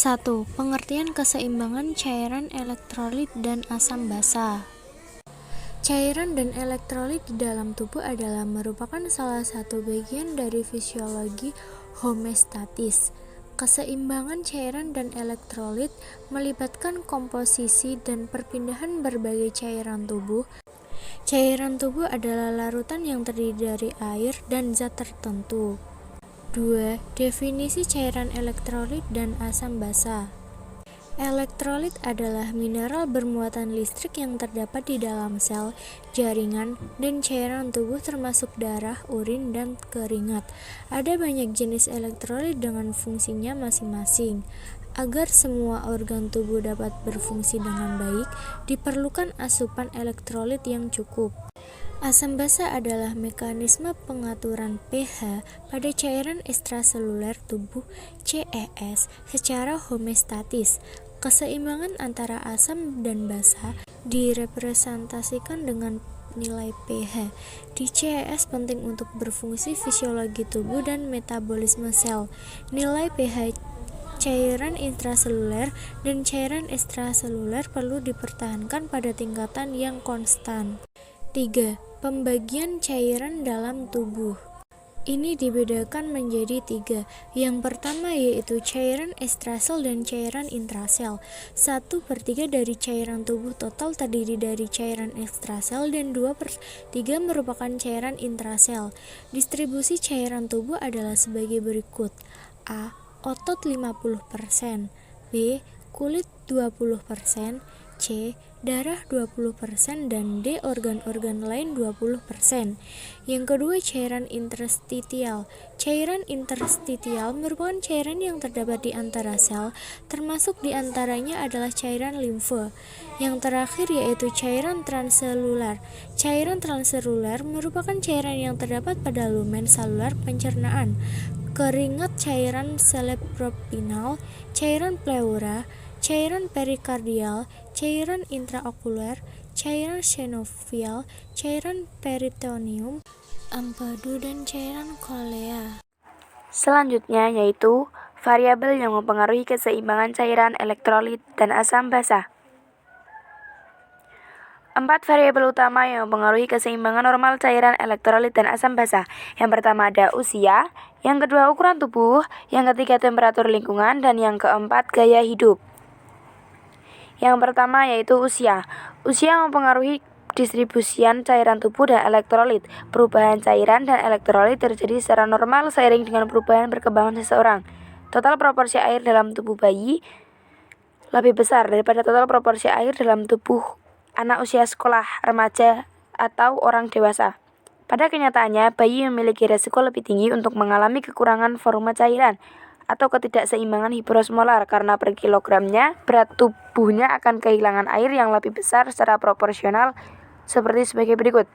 1. Pengertian keseimbangan cairan elektrolit dan asam basa. Cairan dan elektrolit di dalam tubuh adalah merupakan salah satu bagian dari fisiologi homeostatis. Keseimbangan cairan dan elektrolit melibatkan komposisi dan perpindahan berbagai cairan tubuh. Cairan tubuh adalah larutan yang terdiri dari air dan zat tertentu. 2. Definisi cairan elektrolit dan asam basa. Elektrolit adalah mineral bermuatan listrik yang terdapat di dalam sel, jaringan, dan cairan tubuh termasuk darah, urin, dan keringat. Ada banyak jenis elektrolit dengan fungsinya masing-masing. Agar semua organ tubuh dapat berfungsi dengan baik, diperlukan asupan elektrolit yang cukup. Asam basa adalah mekanisme pengaturan pH pada cairan ekstraseluler tubuh CES secara homeostatis. Keseimbangan antara asam dan basa direpresentasikan dengan nilai pH. Di CES penting untuk berfungsi fisiologi tubuh dan metabolisme sel. Nilai pH cairan intraseluler dan cairan ekstraseluler perlu dipertahankan pada tingkatan yang konstan. 3. Pembagian cairan dalam tubuh. Ini dibedakan menjadi 3. Yang pertama yaitu cairan ekstrasel dan cairan intrasel. 1/3 dari cairan tubuh total terdiri dari cairan ekstrasel dan 2/3 merupakan cairan intrasel. Distribusi cairan tubuh adalah sebagai berikut. A. Otot 50%, B. Kulit 20%, C. Darah 20%, dan D. Organ-organ lain 20%. Yang kedua, cairan interstitial. Cairan interstitial merupakan cairan yang terdapat di antara sel, termasuk di antaranya adalah cairan limfe. Yang terakhir yaitu cairan transselular. Cairan transselular merupakan cairan yang terdapat pada lumen seluler pencernaan. Keringat cairan cerebrospinal, cairan pleura, cairan perikardial, cairan intraokuler, cairan sinovial, cairan peritoneum, empedu, dan cairan kolea. Selanjutnya yaitu variabel yang mempengaruhi keseimbangan cairan elektrolit dan asam basa. 4 variabel utama yang mempengaruhi keseimbangan normal cairan elektrolit dan asam basa. Yang pertama ada usia, yang kedua ukuran tubuh, yang ketiga temperatur lingkungan, dan yang keempat gaya hidup. Yang pertama yaitu usia. Usia mempengaruhi distribusian cairan tubuh dan elektrolit. Perubahan cairan dan elektrolit terjadi secara normal seiring dengan perubahan perkembangan seseorang. Total proporsi air dalam tubuh bayi lebih besar daripada total proporsi air dalam tubuh anak usia sekolah, remaja, atau orang dewasa. Pada kenyataannya, bayi memiliki resiko lebih tinggi untuk mengalami kekurangan volume cairan atau ketidakseimbangan hiperosmolar karena per kilogramnya berat tubuhnya akan kehilangan air yang lebih besar secara proporsional seperti sebagai berikut.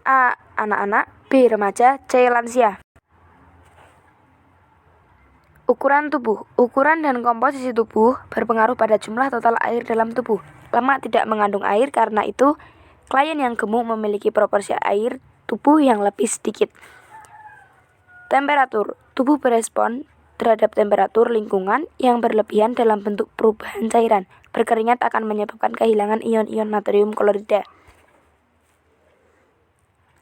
A. Anak-anak, B. Remaja, C. Lansia. Ukuran tubuh. Ukuran dan komposisi tubuh berpengaruh pada jumlah total air dalam tubuh. Lemak tidak mengandung air, karena itu klien yang gemuk memiliki proporsi air tubuh yang lebih sedikit. Temperatur. Tubuh berespon terhadap temperatur lingkungan yang berlebihan dalam bentuk perubahan cairan. Berkeringat akan menyebabkan kehilangan ion-ion natrium klorida.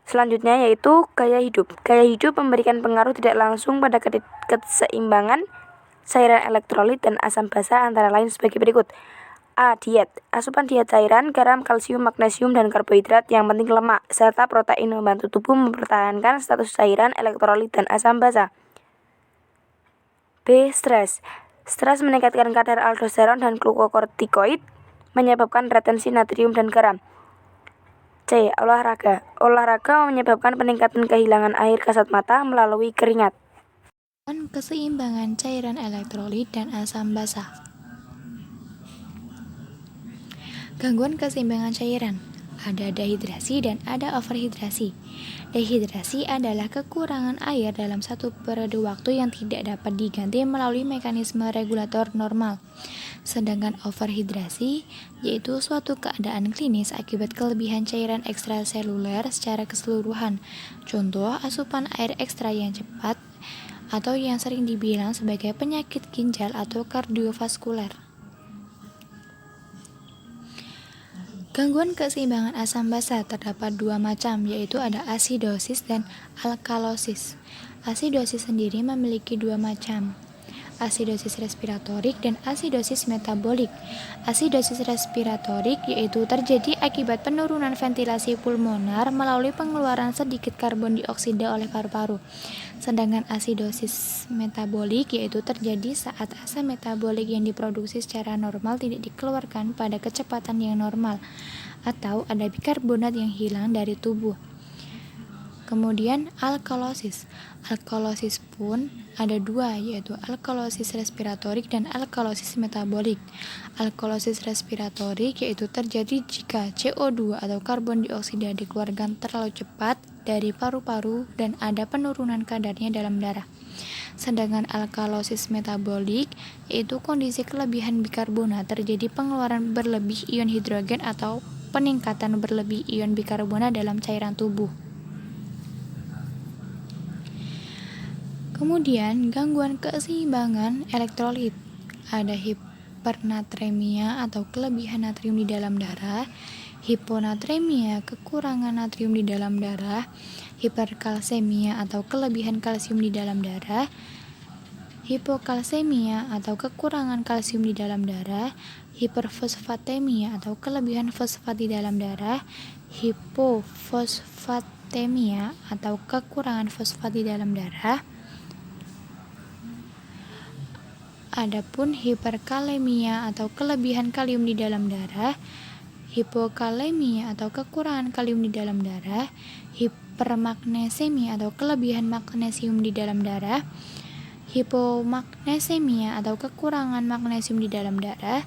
Selanjutnya yaitu gaya hidup. Gaya hidup memberikan pengaruh tidak langsung pada keseimbangan cairan elektrolit dan asam basa antara lain sebagai berikut. A. Diet. Asupan diet cairan, garam, kalsium, magnesium, dan karbohidrat yang penting lemak, serta protein membantu tubuh mempertahankan status cairan, elektrolit, dan asam basa. B. Stres. Stres meningkatkan kadar aldosteron dan glukokortikoid, menyebabkan retensi natrium dan garam. C. Olahraga. Olahraga menyebabkan peningkatan kehilangan air kasat mata melalui keringat. Keseimbangan cairan elektrolit dan asam basa. Gangguan keseimbangan cairan. Ada dehidrasi dan ada overhidrasi. Dehidrasi adalah kekurangan air dalam satu periode waktu yang tidak dapat diganti melalui mekanisme regulator normal. Sedangkan overhidrasi yaitu suatu keadaan klinis akibat kelebihan cairan ekstraseluler secara keseluruhan. Contoh, asupan air ekstra yang cepat atau yang sering dibilang sebagai penyakit ginjal atau kardiovaskuler. Gangguan keseimbangan asam basa terdapat dua macam, yaitu ada asidosis dan alkalosis. Asidosis sendiri memiliki dua macam, asidosis respiratorik dan asidosis metabolik. Asidosis respiratorik yaitu terjadi akibat penurunan ventilasi pulmoner melalui pengeluaran sedikit karbon dioksida oleh paru-paru. Sedangkan asidosis metabolik yaitu terjadi saat asam metabolik yang diproduksi secara normal tidak dikeluarkan pada kecepatan yang normal, atau ada bikarbonat yang hilang dari tubuh. Kemudian alkalosis. Alkalosis pun ada dua, yaitu alkalosis respiratorik dan alkalosis metabolik. Alkalosis respiratorik yaitu terjadi jika CO2 atau karbon dioksida dikeluarkan terlalu cepat dari paru-paru dan ada penurunan kadarnya dalam darah. Sedangkan alkalosis metabolik yaitu kondisi kelebihan bikarbonat, terjadi pengeluaran berlebih ion hidrogen atau peningkatan berlebih ion bikarbonat dalam cairan tubuh. Kemudian gangguan keseimbangan elektrolit, ada hipernatremia atau kelebihan natrium di dalam darah, hiponatremia kekurangan natrium di dalam darah, hiperkalsemia atau kelebihan kalsium di dalam darah, hipokalsemia atau kekurangan kalsium di dalam darah, hiperfosfatemia atau kelebihan fosfat di dalam darah, hipofosfatemia atau kekurangan fosfat di dalam darah. Adapun hiperkalemia atau kelebihan kalium di dalam darah, hipokalemia atau kekurangan kalium di dalam darah, hipermagnesemia atau kelebihan magnesium di dalam darah, hipomagnesemia atau kekurangan magnesium di dalam darah,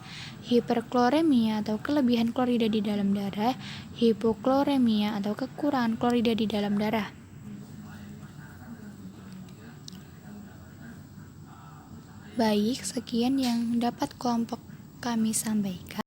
hiperkloremia atau kelebihan klorida di dalam darah, hipokloremia atau kekurangan klorida di dalam darah. Baik, sekian yang dapat kelompok kami sampaikan.